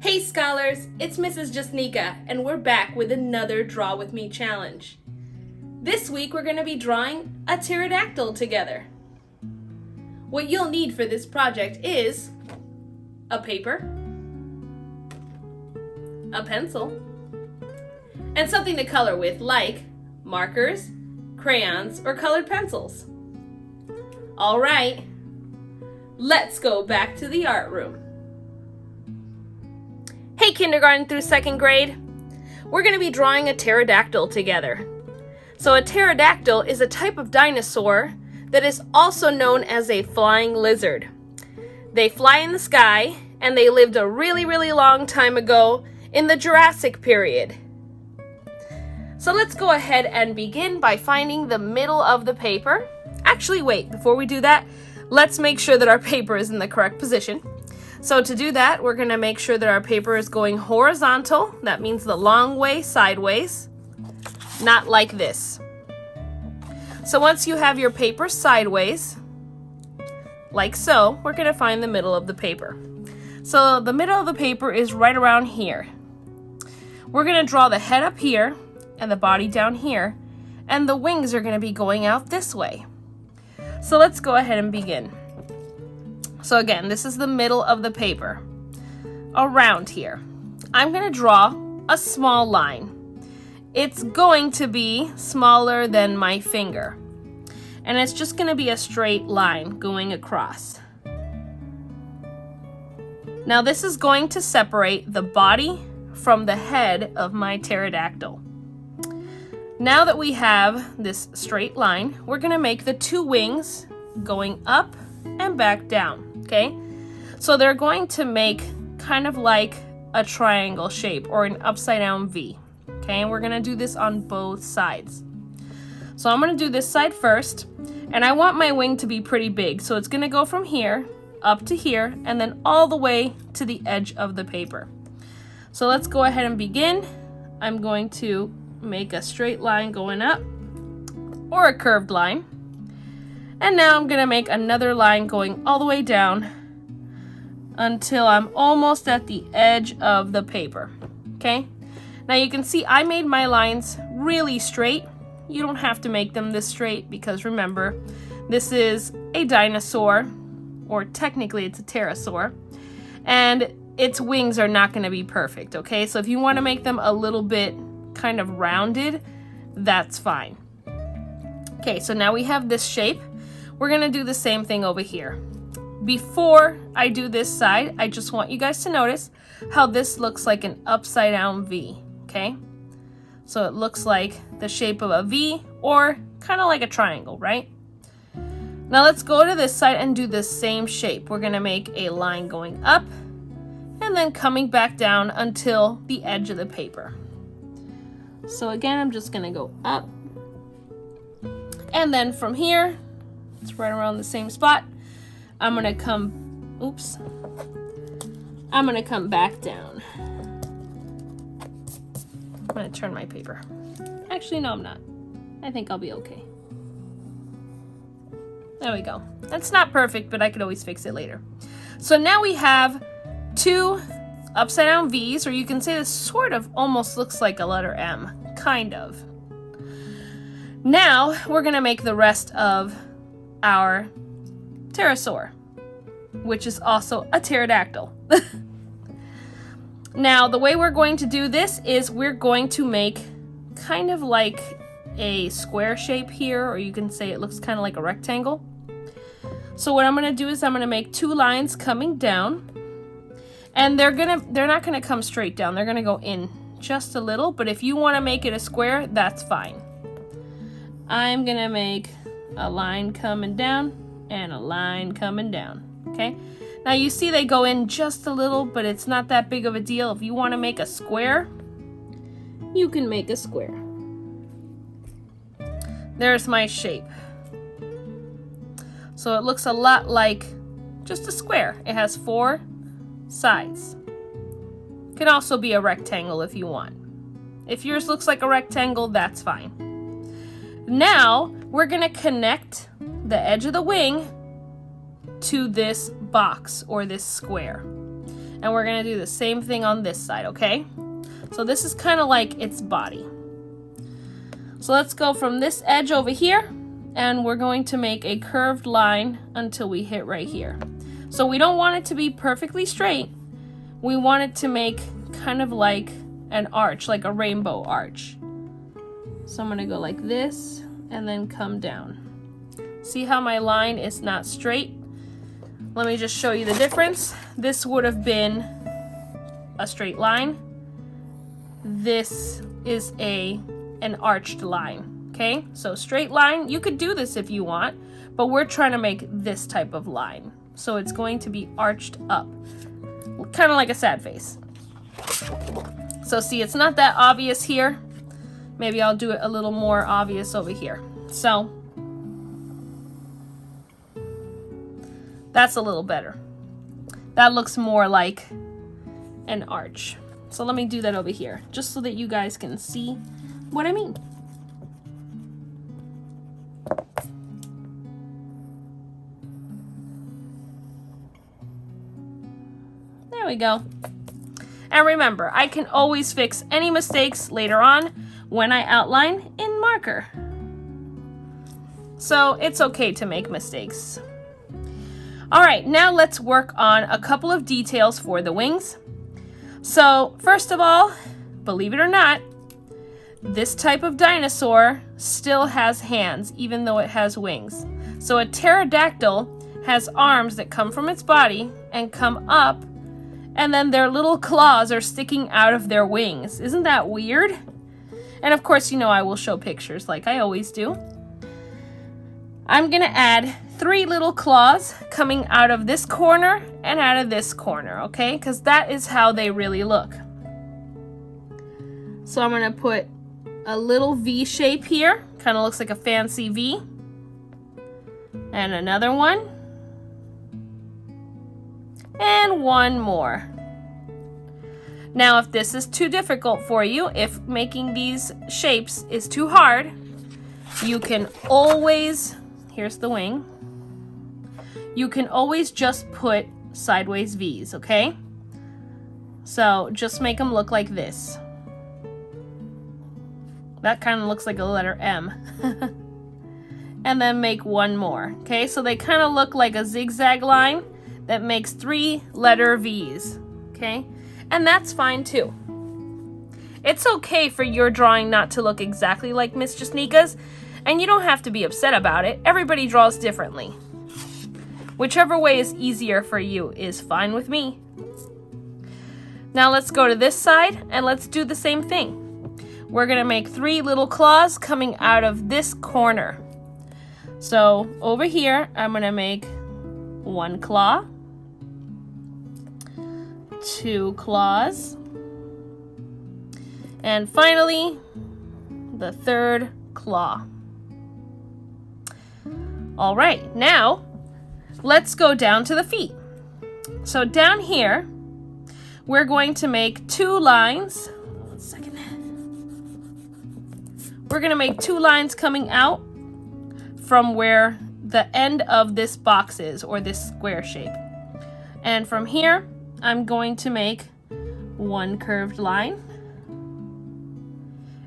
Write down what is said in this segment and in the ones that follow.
Hey scholars, it's Mrs. Jasnica, and we're back with another Draw With Me challenge. This week we're going to be drawing a pterodactyl together. What you'll need for this project is a paper, a pencil, and something to color with like markers, crayons, or colored pencils. Alright, let's go back to the art room. Hey kindergarten through second grade, we're going to be drawing a pterodactyl together. So a pterodactyl is a type of dinosaur that is also known as a flying lizard. They fly in the sky and they lived a really long time ago in the Jurassic period. So let's go ahead and begin by finding the middle of the paper. Actually, wait, before we do that, let's make sure that our paper is in the correct position. So to do that, we're going to make sure that our paper is going horizontal. That means the long way sideways, not like this. So once you have your paper sideways, like so, we're going to find the middle of the paper. So the middle of the paper is right around here. We're going to draw the head up here and the body down here, and the wings are going to be going out this way. So let's go ahead and begin. So again, this is the middle of the paper. Around here, I'm going to draw a small line. It's going to be smaller than my finger. And it's just going to be a straight line going across. Now this is going to separate the body from the head of my pterodactyl. Now that we have this straight line, we're going to make the two wings going up and back down. Okay, so they're going to make kind of like a triangle shape or an upside down V. Okay, and we're gonna do this on both sides. So I'm gonna do this side first, and I want my wing to be pretty big. So it's gonna go from here up to here and then all the way to the edge of the paper. So let's go ahead and begin. I'm going to make a straight line going up or a curved line. And now I'm going to make another line going all the way down until I'm almost at the edge of the paper. Okay? Now you can see I made my lines really straight. You don't have to make them this straight because remember, this is a dinosaur, or technically it's a pterosaur, and its wings are not going to be perfect. Okay? So if you want to make them a little bit kind of rounded, that's fine. Okay, so now we have this shape. We're going to do the same thing over here. Before I do this side, I just want you guys to notice how this looks like an upside down V, okay? So it looks like the shape of a V or kind of like a triangle, right? Now let's go to this side and do the same shape. We're going to make a line going up and then coming back down until the edge of the paper. So again, I'm just going to go up. And then from here, it's right around the same spot. I'm gonna come back down. I'm gonna turn my paper. Actually, no, I'm not. I think I'll be okay. There we go. That's not perfect, but I could always fix it later. So now we have two upside down V's, or you can say this sort of almost looks like a letter M. Kind of. Now we're gonna make the rest of our pterosaur, which is also a pterodactyl. Now the way we're going to do this is we're going to make kind of like a square shape here, or you can say it looks kind of like a rectangle. So what I'm going to do is I'm going to make two lines coming down, and they're not going to come straight down. They're going to go in just a little, but if you want to make it a square, that's fine. I'm going to make a line coming down and a line coming down. Okay, now you see they go in just a little, but it's not that big of a deal. If you want to make a square, you can make a square. There's my shape. So it looks a lot like just a square. It has four sides. It can also be a rectangle if you want. If yours looks like a rectangle, that's fine. Now we're going to connect the edge of the wing to this box or this square. And we're gonna do the same thing on this side, okay? So this is kind of like its body. So let's go from this edge over here, and we're going to make a curved line until we hit right here. So we don't want it to be perfectly straight. We want it to make kind of like an arch, like a rainbow arch. So I'm gonna go like this and then come down. See how my line is not straight? Let me just show you the difference. This would have been a straight line. This is an arched line, okay? So straight line, you could do this if you want, but we're trying to make this type of line. So it's going to be arched up, kind of like a sad face. So see, it's not that obvious here. Maybe I'll do it a little more obvious over here. So that's a little better. That looks more like an arch. So let me do that over here, just so that you guys can see what I mean. There we go. And remember, I can always fix any mistakes later on when I outline in marker. So it's okay to make mistakes. All right, now let's work on a couple of details for the wings. So first of all, believe it or not, this type of dinosaur still has hands, even though it has wings. So a pterodactyl has arms that come from its body and come up, and then their little claws are sticking out of their wings. Isn't that weird? And of course, you know I will show pictures like I always do. I'm gonna add 3 little claws coming out of this corner and out of this corner, okay? Because that is how they really look. So I'm gonna put a little V shape here, kind of looks like a fancy V. And another one. And one more. Now, if this is too difficult for you, if making these shapes is too hard, you can always, here's the wing, you can always just put sideways V's, okay? So just make them look like this. That kind of looks like a letter M. And then make one more, okay? So they kind of look like a zigzag line that makes 3 letter V's, okay? And that's fine too. It's okay for your drawing not to look exactly like Miss Jasnica's, and you don't have to be upset about it. Everybody draws differently. Whichever way is easier for you is fine with me. Now let's go to this side and let's do the same thing. We're gonna make 3 little claws coming out of this corner. So over here, I'm gonna make 1 claw, 2 claws, and finally, the 3rd claw. All right, now let's go down to the feet. So down here, we're going to make 2 lines. One second. We're going to make 2 lines coming out from where the end of this box is, or this square shape. And from here, I'm going to make 1 curved line.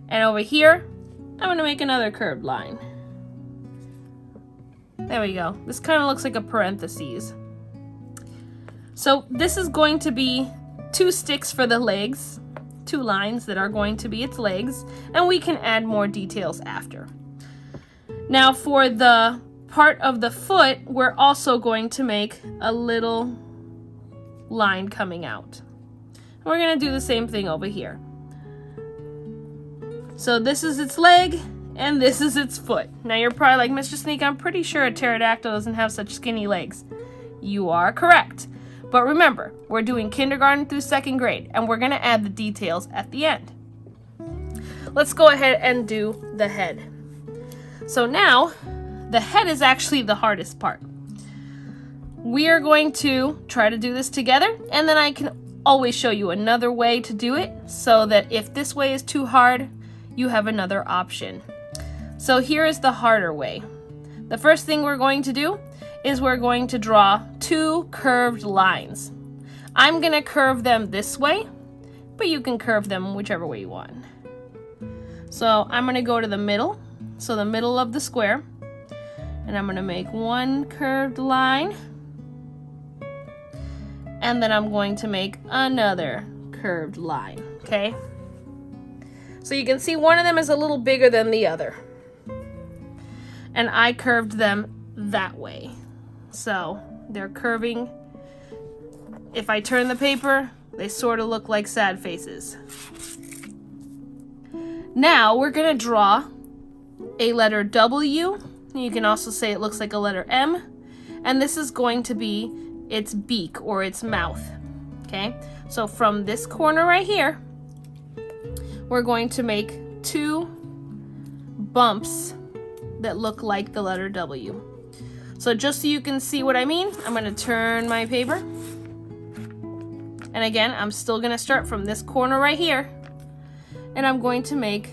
And over here, I'm going to make another curved line. There we go. This kind of looks like a parentheses. So this is going to be 2 sticks for the legs, 2 lines that are going to be its legs, and we can add more details after. Now for the part of the foot, we're also going to make a little line coming out. We're going to do the same thing over here. So this is its leg, and this is its foot. Now you're probably like, Mr. Sneak, I'm pretty sure a pterodactyl doesn't have such skinny legs. You are correct. But remember, we're doing kindergarten through 2nd grade, and we're going to add the details at the end. Let's go ahead and do the head. So now, the head is actually the hardest part. We are going to try to do this together, and then I can always show you another way to do it, so that if this way is too hard, you have another option. So here is the harder way. The first thing we're going to do is we're going to draw 2 curved lines. I'm gonna curve them this way, but you can curve them whichever way you want. So I'm gonna go to the middle, so the middle of the square, and I'm gonna make one curved line, and then I'm going to make another curved line, okay? So you can see one of them is a little bigger than the other. And I curved them that way. So they're curving. If I turn the paper, they sort of look like sad faces. Now we're gonna draw a letter W. You can also say it looks like a letter M. And this is going to be its beak or its mouth. Okay, so from this corner right here, we're going to make two bumps that look like the letter W. So just so you can see what I mean, I'm gonna turn my paper. And again, I'm still gonna start from this corner right here. And I'm going to make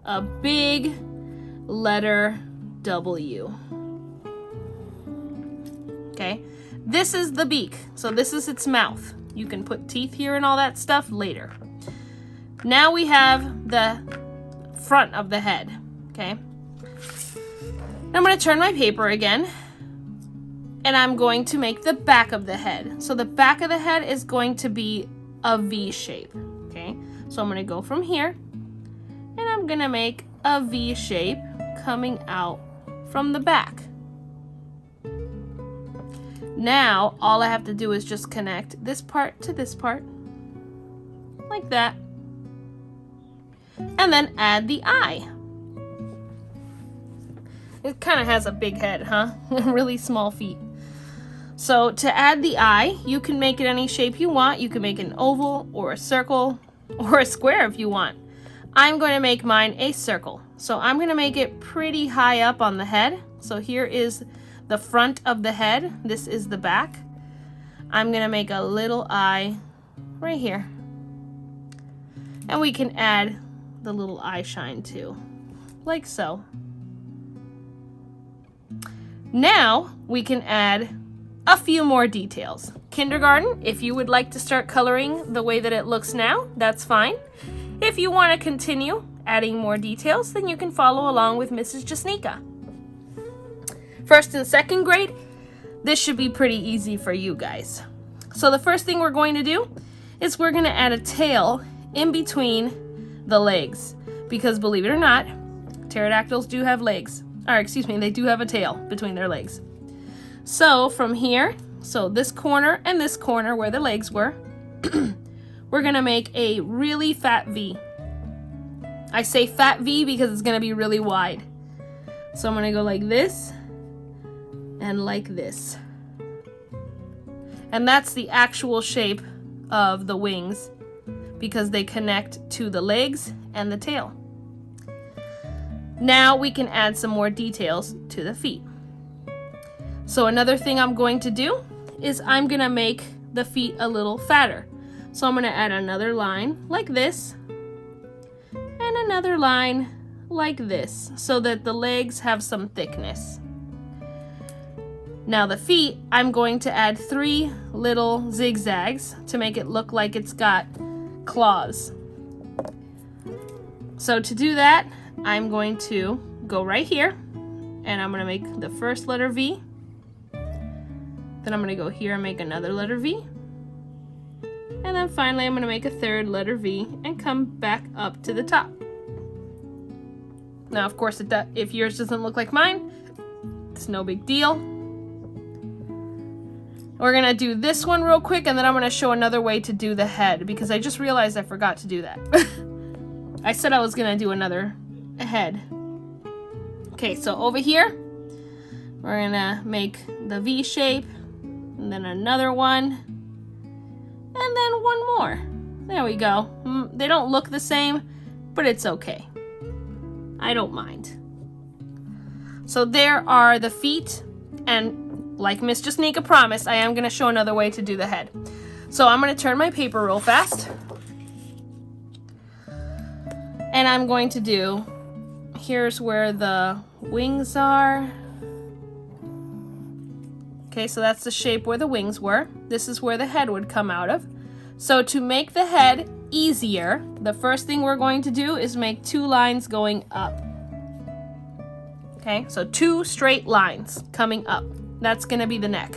a big letter W. Okay, this is the beak. So this is its mouth. You can put teeth here and all that stuff later. Now we have the front of the head, okay? I'm gonna turn my paper again, and I'm going to make the back of the head. So the back of the head is going to be a V shape, okay? So I'm gonna go from here, and I'm gonna make a V shape coming out from the back. Now, all I have to do is just connect this part to this part, like that. And then add the eye. It kind of has a big head, huh? Really small feet. So to add the eye, you can make it any shape you want. You can make an oval or a circle or a square if you want. I'm going to make mine a circle. So I'm going to make it pretty high up on the head. So here is the front of the head. This is the back. I'm going to make a little eye right here. And we can add the little eye shine too, like so. Now we can add a few more details. Kindergarten, if you would like to start coloring the way that it looks now, that's fine. If you want to continue adding more details, then you can follow along with Mrs. Jasnica. First and second grade, this should be pretty easy for you guys. So the first thing we're going to do is we're going to add a tail in between the legs, because believe it or not, pterodactyls do have legs. Or excuse me, they do have a tail between their legs. So from here, so this corner and this corner where the legs were, we're gonna make a really fat V. I say fat V because it's gonna be really wide. So I'm gonna go like this and like this. And that's the actual shape of the wings, because they connect to the legs and the tail. Now we can add some more details to the feet. So another thing I'm going to do is I'm gonna make the feet a little fatter. So I'm gonna add another line like this and another line like this so that the legs have some thickness. Now the feet, I'm going to add 3 little zigzags to make it look like it's got claws. So to do that, I'm going to go right here and I'm going to make the first letter V. Then I'm going to go here and make another letter V. And then finally I'm going to make a third letter V and come back up to the top. Now of course if yours doesn't look like mine, it's no big deal. We're gonna do this one real quick and then I'm gonna show another way to do the head because I just realized I forgot to do that. I said I was gonna do another head. Okay, so over here, we're gonna make the V shape and then another one and then one more. There we go. They don't look the same, but it's okay. I don't mind. So there are the feet, and like Miss Jasnica promised, I am going to show another way to do the head. So I'm going to turn my paper real fast. And I'm going to do, here's where the wings are. Okay, so that's the shape where the wings were. This is where the head would come out of. So to make the head easier, the first thing we're going to do is make 2 lines going up. Okay, so 2 straight lines coming up. That's going to be the neck.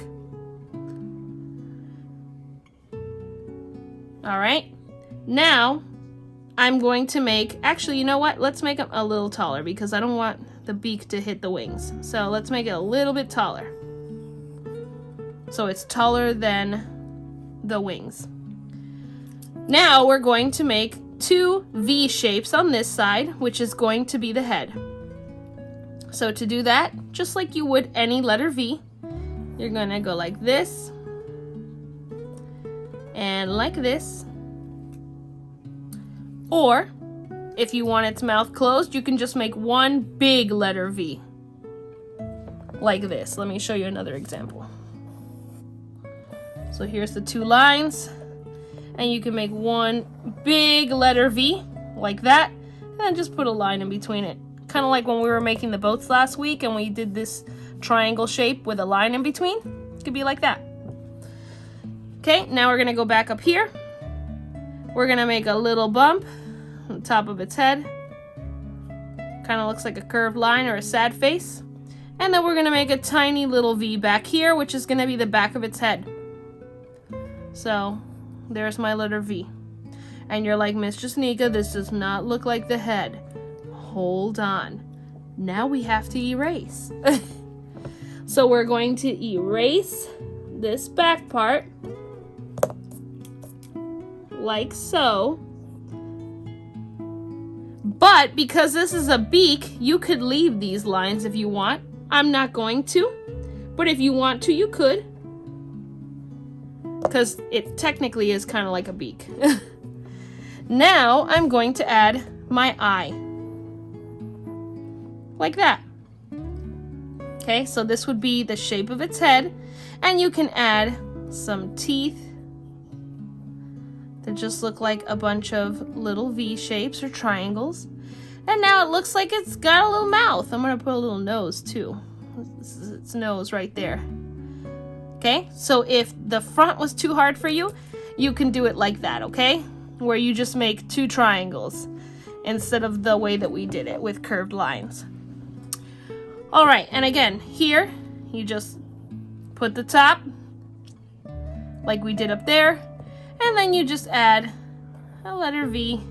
All right, now I'm going to make, actually, you know what? Let's make them a little taller because I don't want the beak to hit the wings. So let's make it a little bit taller. So it's taller than the wings. Now we're going to make 2 V shapes on this side, which is going to be the head. So to do that, just like you would any letter V, you're going to go like this and like this. Or if you want its mouth closed, you can just make 1 big letter V like this. Let me show you another example. So here's the 2 lines, and you can make 1 big letter V like that, and then just put a line in between it. Kind of like when we were making the boats last week and we did this triangle shape with a line in between. It could be like that. Okay, now we're gonna go back up here. We're gonna make a little bump on the top of its head. Kind of looks like a curved line or a sad face. And then we're gonna make a tiny little V back here, which is gonna be the back of its head. So there's my letter V. And you're like, Miss Jasnica, this does not look like the head. Hold on. Now we have to erase. So we're going to erase this back part like so. But because this is a beak, you could leave these lines if you want. I'm not going to, but if you want to, you could. Because it technically is kind of like a beak. Now I'm going to add my eye. Like that. Okay, so this would be the shape of its head, and you can add some teeth that just look like a bunch of little V shapes or triangles. And now it looks like it's got a little mouth. I'm gonna put a little nose too. This is its nose right there. Okay, so if the front was too hard for you, you can do it like that, okay? Where you just make 2 triangles instead of the way that we did it with curved lines. All right, and again, here, you just put the top like we did up there, and then you just add a letter V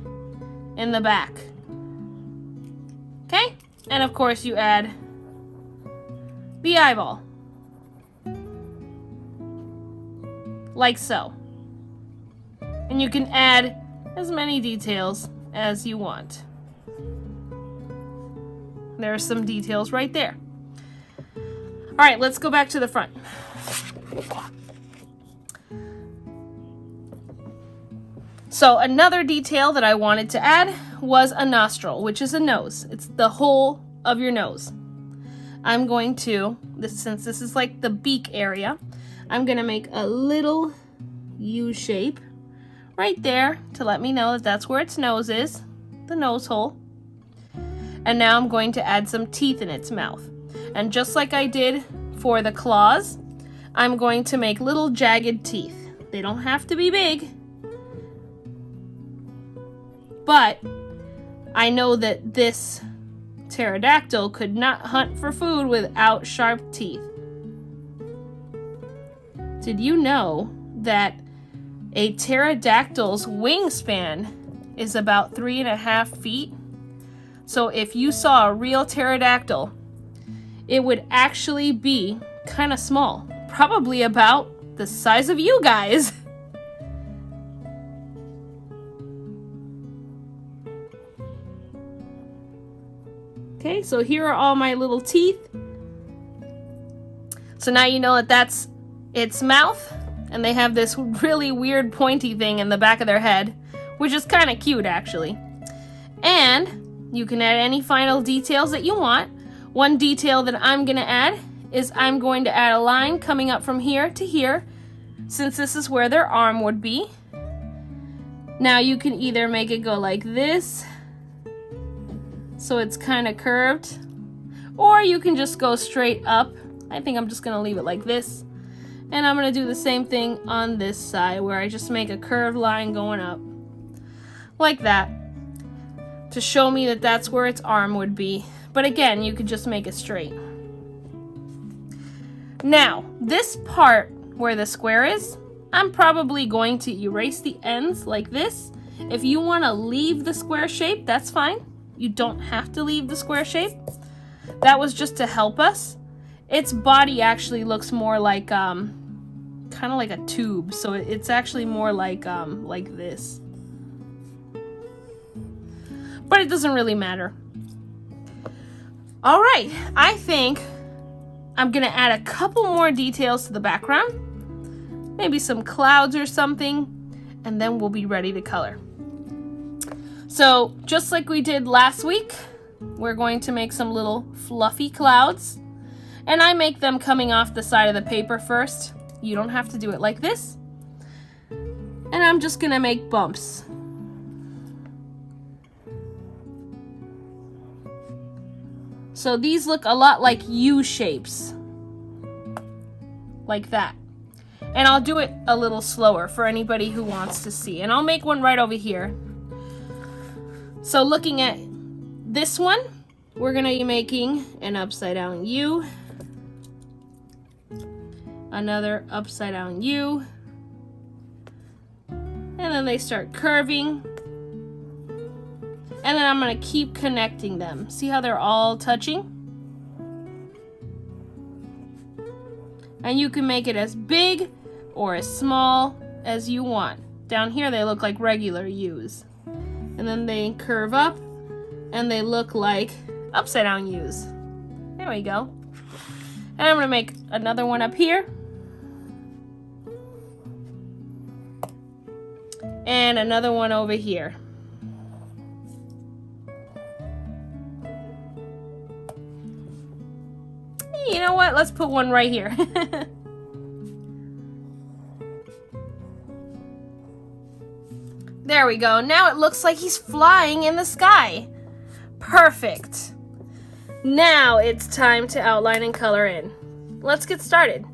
in the back. Okay? And of course you add the eyeball. Like so. And you can add as many details as you want. There are some details right there. All right, let's go back to the front. So another detail that I wanted to add was a nostril, which is a nose. It's the whole of your nose. I'm going to, since this is like the beak area, I'm going to make a little U shape right there to let me know that that's where its nose is, the nose hole. And now I'm going to add some teeth in its mouth. And just like I did for the claws, I'm going to make little jagged teeth. They don't have to be big. But I know that this pterodactyl could not hunt for food without sharp teeth. Did you know that a pterodactyl's wingspan is about 3.5 feet? So if you saw a real pterodactyl, it would actually be kind of small. Probably about the size of you guys. Okay, so here are all my little teeth. So now you know that that's its mouth, and they have this really weird pointy thing in the back of their head, which is kind of cute actually. And you can add any final details that you want. One detail that I'm going to add is I'm going to add a line coming up from here to here, since this is where their arm would be. Now you can either make it go like this, so it's kind of curved, or you can just go straight up. I think I'm just going to leave it like this, And I'm going to do the same thing on this side where I just make a curved line going up. Like that. To show me that that's where its arm would be. But again, you could just make it straight. Now, this part where the square is, I'm probably going to erase the ends like this. If you want to leave the square shape, that's fine. You don't have to leave the square shape. That was just to help us. Its body actually looks more like kind of like a tube, so it's actually more like this. But it doesn't really matter. All right, I think I'm gonna add a couple more details to the background, maybe some clouds or something, and then we'll be ready to color. So just like we did last week, we're going to make some little fluffy clouds. And I make them coming off the side of the paper first. You don't have to do it like this. And I'm just gonna make bumps. So these look a lot like U shapes. Like that. And I'll do it a little slower for anybody who wants to see. And I'll make one right over here. So looking at this one, we're gonna be making an upside down U. Another upside down U, and then they start curving, and then I'm going to keep connecting them. See how they're all touching? And you can make it as big or as small as you want. Down here they look like regular U's, and then they curve up and they look like upside down U's. There we go. And I'm going to make another one up here. And another one over here. You know what? Let's put one right here. There we go. Now it looks like he's flying in the sky. Perfect. Now it's time to outline and color in. Let's get started.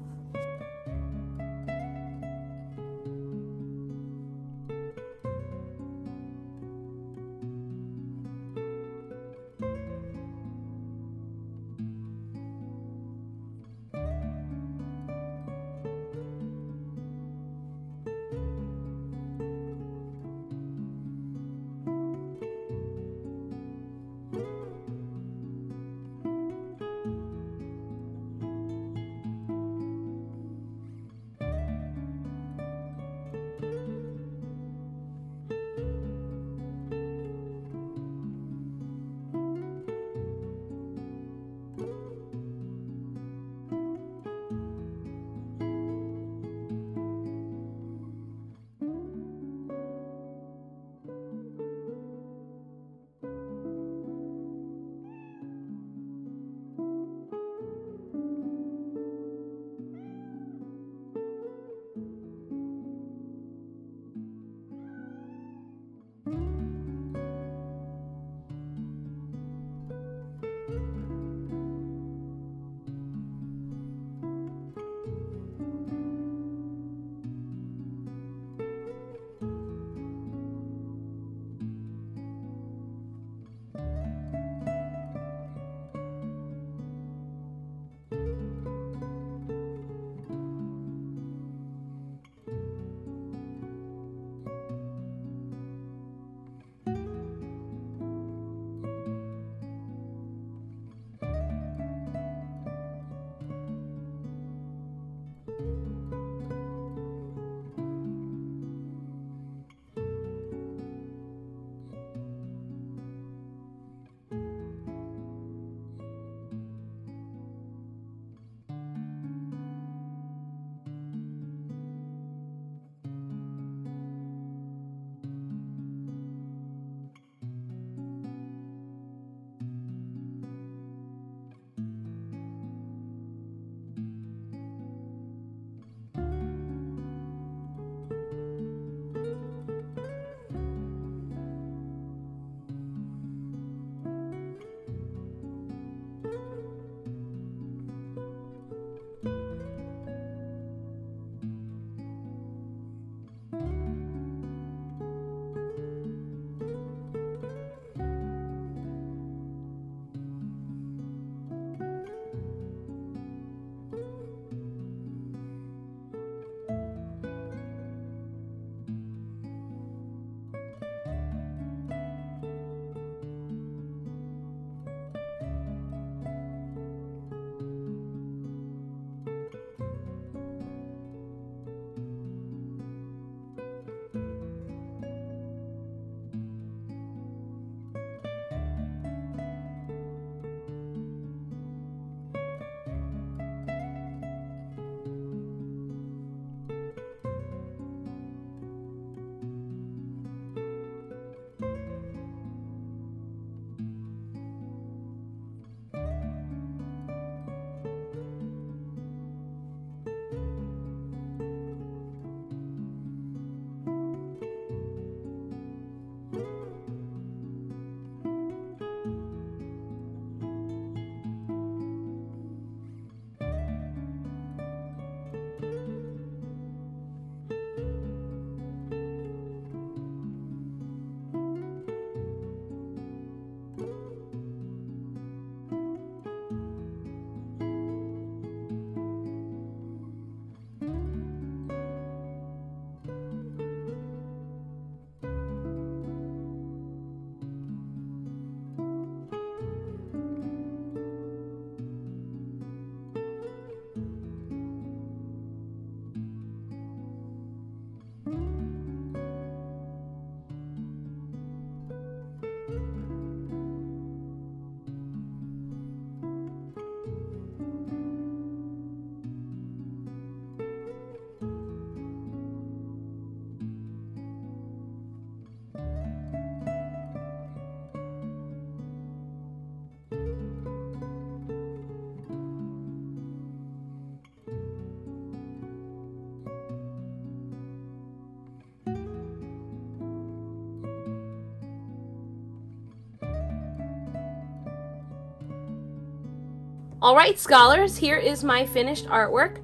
All right, scholars, here is my finished artwork.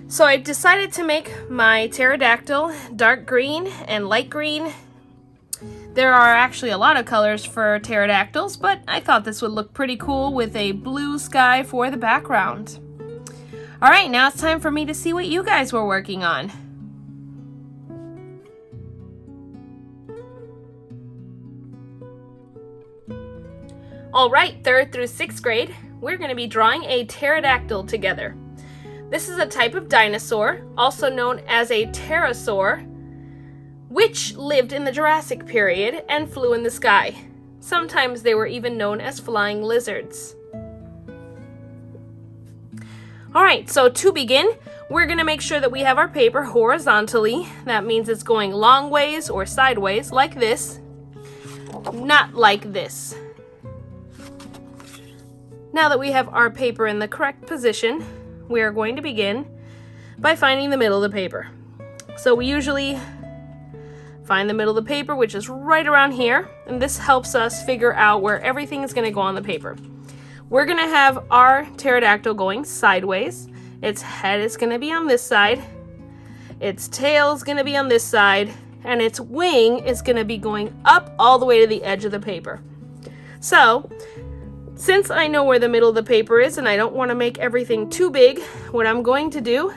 So I decided to make my pterodactyl dark green and light green. There are actually a lot of colors for pterodactyls, but I thought this would look pretty cool with a blue sky for the background. All right, now it's time for me to see what you guys were working on. All right, 3rd through 6th grade, we're going to be drawing a pterodactyl together. This is a type of dinosaur, also known as a pterosaur, which lived in the Jurassic period and flew in the sky. Sometimes they were even known as flying lizards. All right, so to begin, we're going to make sure that we have our paper horizontally. That means it's going long ways or sideways, like this, not like this. Now that we have our paper in the correct position, we are going to begin by finding the middle of the paper. So we usually find the middle of the paper, which is right around here, and this helps us figure out where everything is going to go on the paper. We're going to have our pterodactyl going sideways. Its head is going to be on this side, its tail is going to be on this side, and its wing is going to be going up all the way to the edge of the paper. So, since I know where the middle of the paper is and I don't want to make everything too big, what I'm going to do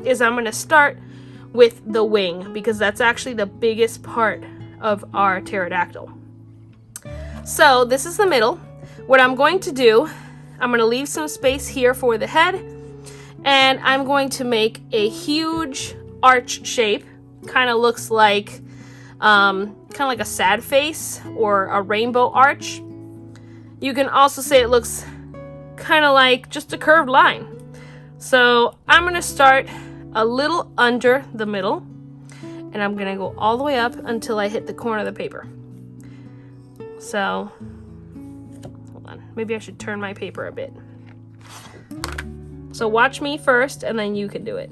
is I'm going to start with the wing, because that's actually the biggest part of our pterodactyl. So this is the middle. What I'm going to do, I'm going to leave some space here for the head, and I'm going to make a huge arch shape. Kind of looks like a sad face or a rainbow arch. You can also say it looks kind of like just a curved line. So I'm going to start a little under the middle, and I'm going to go all the way up until I hit the corner of the paper. So, hold on. Maybe I should turn my paper a bit. So watch me first, and then you can do it.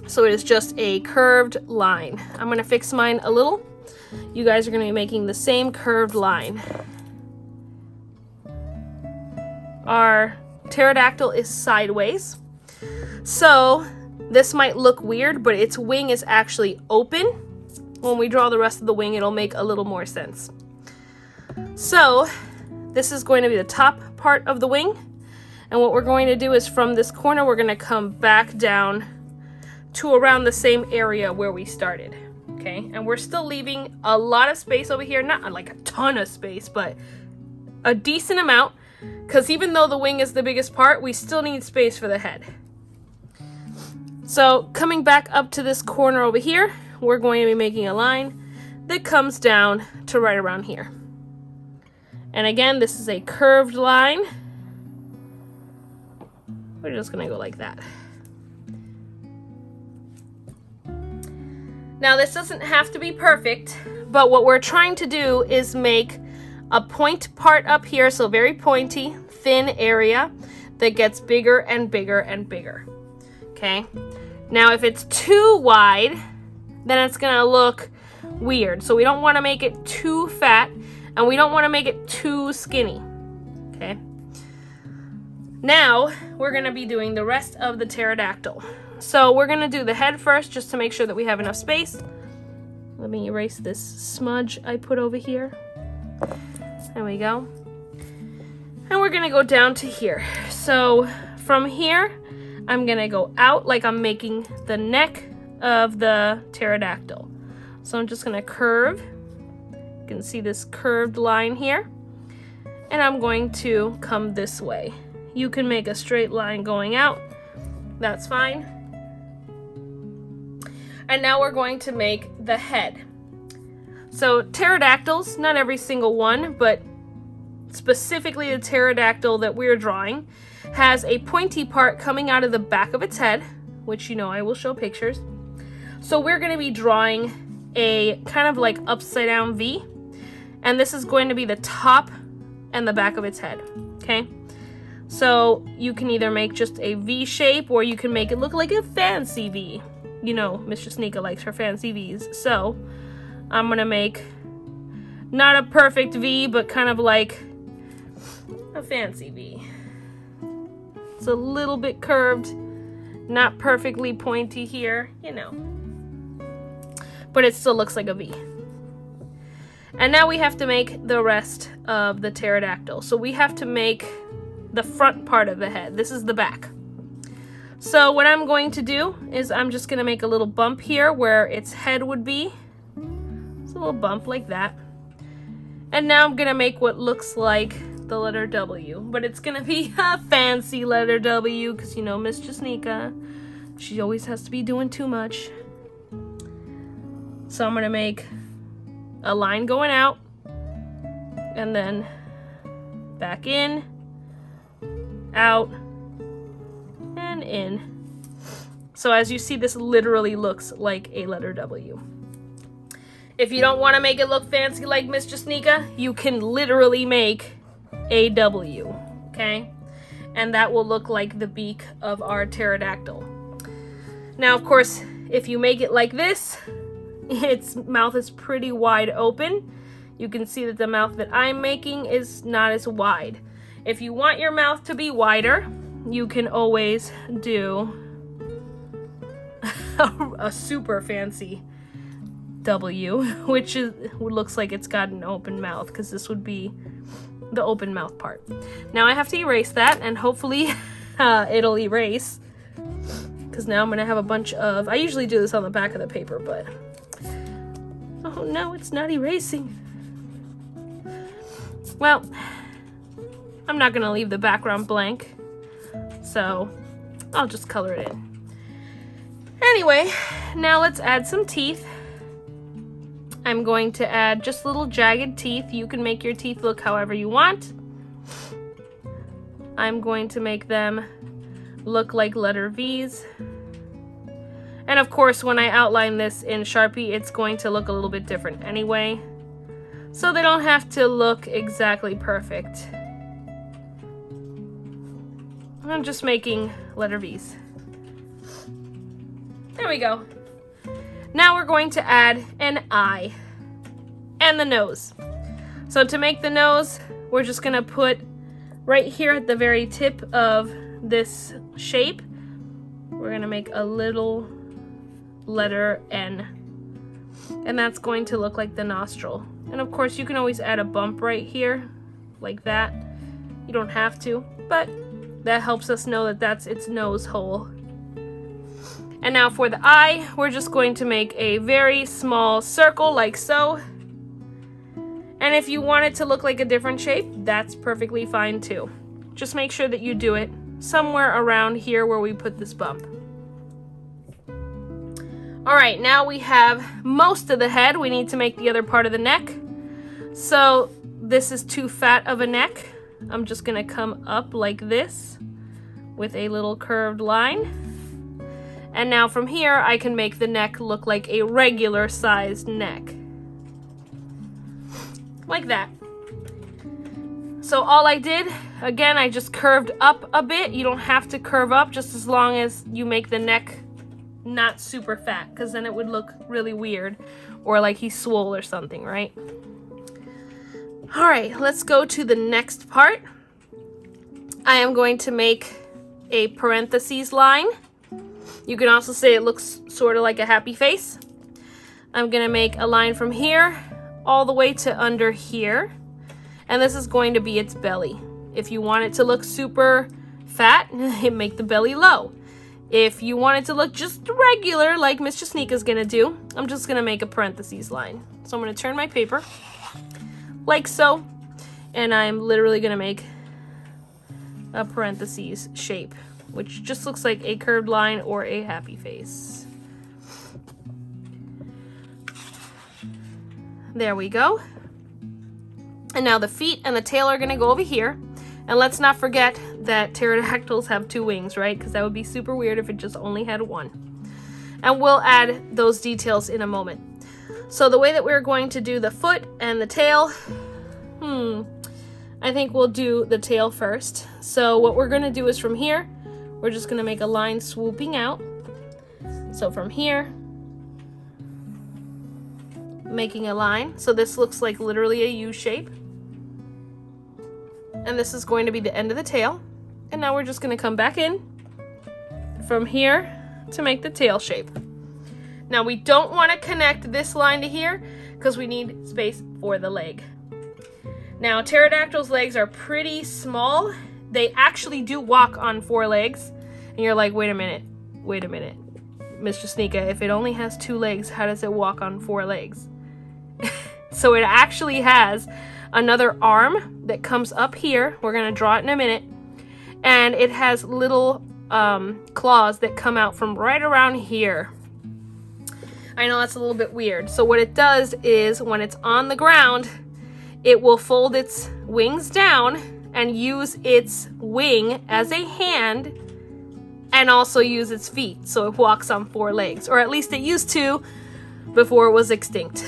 So it is just a curved line. I'm going to fix mine a little. You guys are going to be making the same curved line. Our pterodactyl is sideways. So this might look weird, but its wing is actually open. When we draw the rest of the wing, it'll make a little more sense. So this is going to be the top part of the wing. And what we're going to do is from this corner, we're going to come back down to around the same area where we started. Okay, and we're still leaving a lot of space over here, not like a ton of space, but a decent amount, because even though the wing is the biggest part, we still need space for the head. So coming back up to this corner over here, we're going to be making a line that comes down to right around here. And again, this is a curved line. We're just going to go like that. Now, this doesn't have to be perfect, but what we're trying to do is make a point part up here, so very pointy, thin area that gets bigger and bigger and bigger. Okay? Now, if it's too wide, then it's going to look weird. So we don't want to make it too fat, and we don't want to make it too skinny. Okay? Now, we're going to be doing the rest of the pterodactyl. So we're going to do the head first, just to make sure that we have enough space. Let me erase this smudge I put over here. There we go. And we're going to go down to here. So from here, I'm going to go out like I'm making the neck of the pterodactyl. So I'm just going to curve. You can see this curved line here. And I'm going to come this way. You can make a straight line going out. That's fine. And now we're going to make the head. So pterodactyls, not every single one, but specifically the pterodactyl that we're drawing, has a pointy part coming out of the back of its head, which you know I will show pictures. So we're going to be drawing a kind of like upside down V, and this is going to be the top and the back of its head. Okay? So you can either make just a V shape, or you can make it look like a fancy V. You know, Miss Jasnica likes her fancy V's. So I'm going to make Not a perfect V, but kind of like a fancy V. It's a little bit curved, not perfectly pointy here, you know. But it still looks like a V. And now we have to make the rest of the pterodactyl. So we have to make the front part of the head. This is the back. So what I'm going to do is I'm just going to make a little bump here where its head would be. It's a little bump like that. And now I'm going to make what looks like the letter W. But it's going to be a fancy letter W because, you know, Miss Jasnica, she always has to be doing too much. So I'm going to make a line going out and then back in, out, and in. So as you see, this literally looks like a letter W. If you don't want to make it look fancy like Miss Jasnica, you can literally make a W, okay? And that will look like the beak of our pterodactyl. Now, of course, if you make it like this, its mouth is pretty wide open. You can see that the mouth that I'm making is not as wide. If you want your mouth to be wider, you can always do a super fancy W, which looks like it's got an open mouth, because this would be the open mouth part. Now I have to erase that, and hopefully it'll erase, because now I'm going to have a bunch of... I usually do this on the back of the paper, but... Oh no, it's not erasing. Well, I'm not going to leave the background blank, so I'll just color it in. Anyway, now let's add some teeth. I'm going to add just little jagged teeth. You can make your teeth look however you want. I'm going to make them look like letter V's. And of course, when I outline this in Sharpie, it's going to look a little bit different anyway. So they don't have to look exactly perfect. I'm just making letter V's. There we go. Now we're going to add an eye and the nose. So to make the nose, we're just going to put right here at the very tip of this shape, we're going to make a little letter N. And that's going to look like the nostril. And of course, you can always add a bump right here, like that. You don't have to, but that helps us know that that's its nose hole. And now for the eye, we're just going to make a very small circle like so. And if you want it to look like a different shape, that's perfectly fine too. Just make sure that you do it somewhere around here where we put this bump. Alright, now we have most of the head. We need to make the other part of the neck. So this is too fat of a neck. I'm just going to come up like this with a little curved line. And now from here, I can make the neck look like a regular sized neck. Like that. So all I did, again, I just curved up a bit. You don't have to curve up, just as long as you make the neck not super fat, because then it would look really weird, or like he's swole or something, right? All right, let's go to the next part. I am going to make a parentheses line. You can also say it looks sort of like a happy face. I'm going to make a line from here all the way to under here. And this is going to be its belly. If you want it to look super fat, make the belly low. If you want it to look just regular, like Miss Jasnica's going to do, I'm just going to make a parentheses line. So I'm going to turn my paper like so. And I'm literally going to make a parentheses shape, which just looks like a curved line or a happy face. There we go. And now the feet and the tail are going to go over here. And let's not forget that pterodactyls have 2 wings, right? Because that would be super weird if it just only had 1. And we'll add those details in a moment. So the way that we're going to do the foot and the tail, I think we'll do the tail first. So what we're going to do is from here, we're just going to make a line swooping out. So from here making a line. So this looks like literally a U shape. And this is going to be the end of the tail. And now we're just going to come back in from here to make the tail shape. Now we don't want to connect this line to here because we need space for the leg. Now pterodactyl's legs are pretty small. They actually do walk on 4 legs. And you're like, wait a minute, Miss Jasnica, if it only has 2 legs, how does it walk on 4 legs? So it actually has another arm that comes up here. We're going to draw it in a minute. And it has little claws that come out from right around here. I know that's a little bit weird. So what it does is when it's on the ground, it will fold its wings down and use its wing as a hand and also use its feet. So it walks on 4 legs, or at least it used to before it was extinct.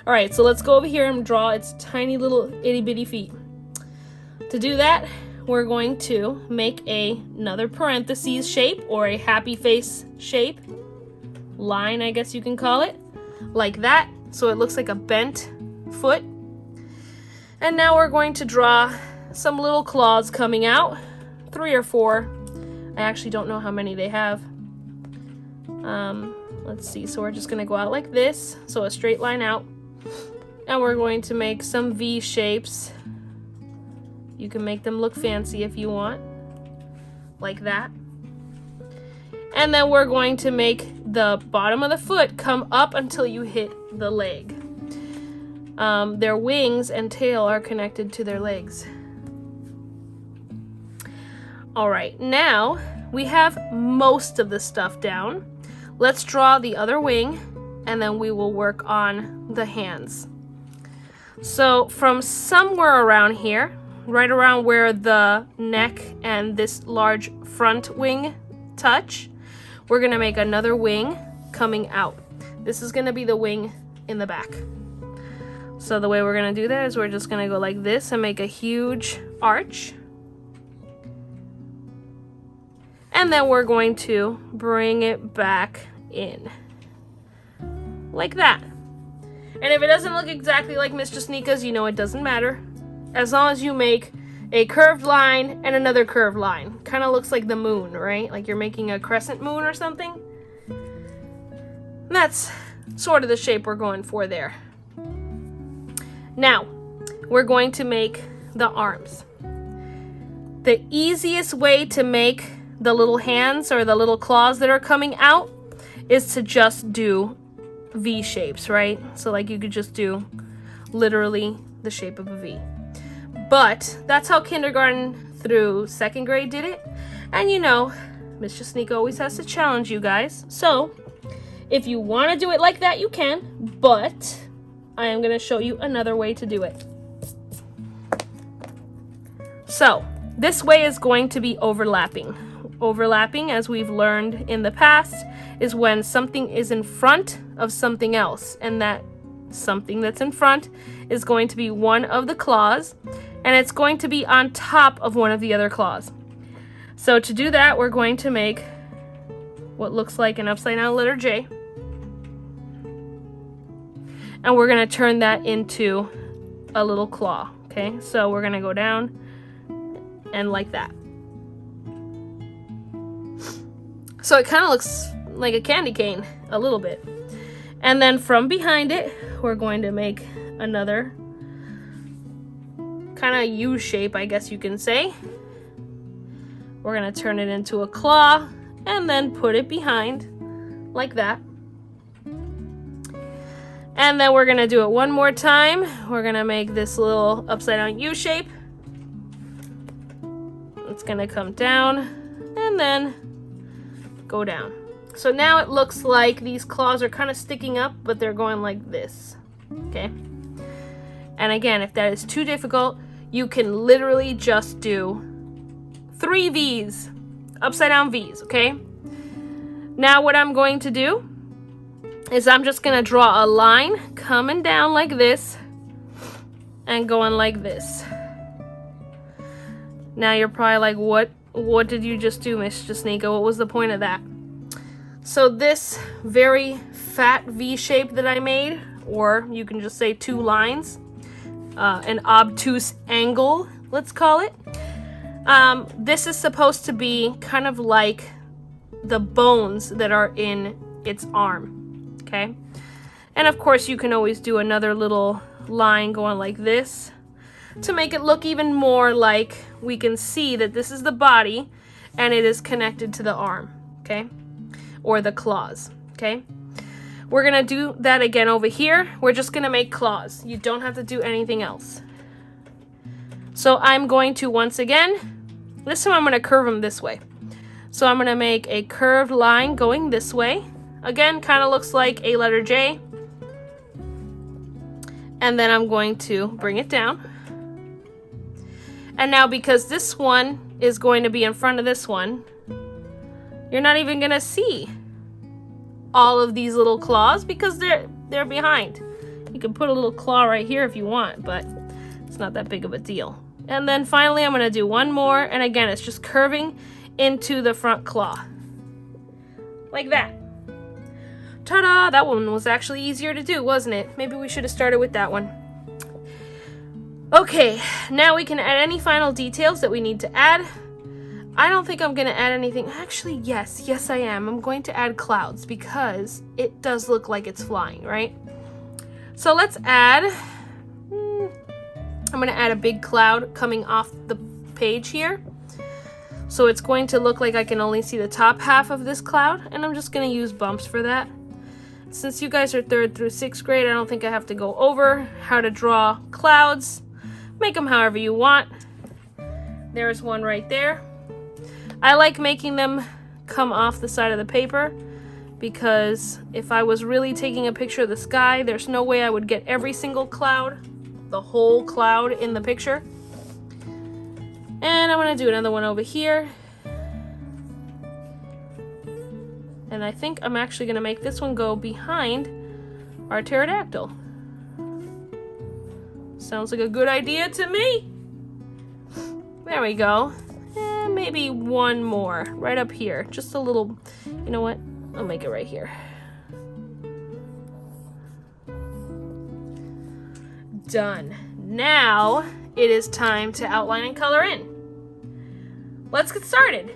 All right, so let's go over here and draw its tiny little itty bitty feet. To do that, we're going to make another parentheses shape, or a happy face shape, line I guess you can call it, like that. So it looks like a bent foot. And now we're going to draw some little claws coming out, 3 or 4. I actually don't know how many they have. Let's see, so we're just gonna go out like this, so a straight line out. And we're going to make some V shapes. You can make them look fancy if you want, like that. And then we're going to make the bottom of the foot come up until you hit the leg. Their wings and tail are connected to their legs. All right, now we have most of the stuff down. Let's draw the other wing, and then we will work on the hands. So from somewhere around here, right around where the neck and this large front wing touch, we're gonna make another wing coming out. This is gonna be the wing in the back. So the way we're gonna do that is we're just gonna go like this and make a huge arch. And then we're going to bring it back in, like that. And if it doesn't look exactly like Miss Jasnica's, you know it doesn't matter. As long as you make a curved line and another curved line. Kind of looks like the moon, right? Like you're making a crescent moon or something. And that's sort of the shape we're going for there. Now, we're going to make the arms. The easiest way to make the little hands or the little claws that are coming out is to just do V shapes, right? So like you could just do literally the shape of a V. But that's how kindergarten through 2nd grade did it. And you know, Miss Jasnica always has to challenge you guys. So if you want to do it like that, you can, but I am going to show you another way to do it. So this way is going to be overlapping. Overlapping, as we've learned in the past, is when something is in front of something else, and that something that's in front is going to be one of the claws, and it's going to be on top of one of the other claws. So to do that, we're going to make what looks like an upside down letter J, and we're going to turn that into a little claw. Okay, so we're going to go down and like that. So it kind of looks like a candy cane, a little bit. And then from behind it, we're going to make another kind of U shape, I guess you can say. We're going to turn it into a claw and then put it behind like that. And then we're going to do it one more time. We're going to make this little upside down U shape. It's going to come down and then go down. So now it looks like these claws are kind of sticking up, but they're going like this. Okay? And again, if that is too difficult, you can literally just do 3 V's, upside down V's, okay? Now what I'm going to do is I'm just going to draw a line coming down like this and going like this. Now you're probably like, what did you just do, Miss Jasnica? What was the point of that? So this very fat V shape that I made, or you can just say two lines, an obtuse angle, let's call it. This is supposed to be kind of like the bones that are in its arm, okay? And of course you can always do another little line going like this to make it look even more like we can see that this is the body and it is connected to the arm, okay? Or the claws, okay? We're gonna do that again over here. We're just gonna make claws. You don't have to do anything else. So I'm going to, once again, this time I'm gonna curve them this way. So I'm gonna make a curved line going this way. Again, kind of looks like a letter J. And then I'm going to bring it down. And now because this one is going to be in front of this one, you're not even gonna see all of these little claws because they're behind. You can put a little claw right here if you want, but it's not that big of a deal. And then finally I'm gonna do one more, and again it's just curving into the front claw. Like that. Ta-da! That one was actually easier to do, wasn't it? Maybe we should have started with that one. Okay, now we can add any final details that we need to add. I don't think I'm going to add anything. Actually, yes I am. I'm going to add clouds because it does look like it's flying, right? So let's add, I'm going to add a big cloud coming off the page here. So it's going to look like I can only see the top half of this cloud, and I'm just going to use bumps for that. Since you guys are 3rd through 6th grade, I don't think I have to go over how to draw clouds. Make them however you want. There's one right there. I like making them come off the side of the paper because if I was really taking a picture of the sky, there's no way I would get every single cloud, the whole cloud in the picture. And I'm going to do another one over here. And I think I'm actually going to make this one go behind our pterodactyl. Sounds like a good idea to me. There we go. And maybe one more right up here. Just a little, you know what? I'll make it right here. Done. Now it is time to outline and color in. Let's get started.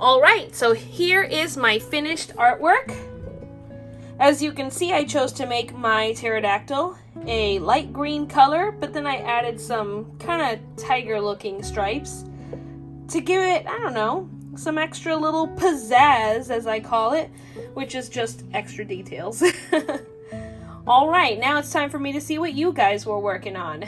All right, so here is my finished artwork. As you can see, I chose to make my pterodactyl a light green color, but then I added some kind of tiger-looking stripes to give it, I don't know, some extra little pizzazz, as I call it, which is just extra details. All right, now it's time for me to see what you guys were working on.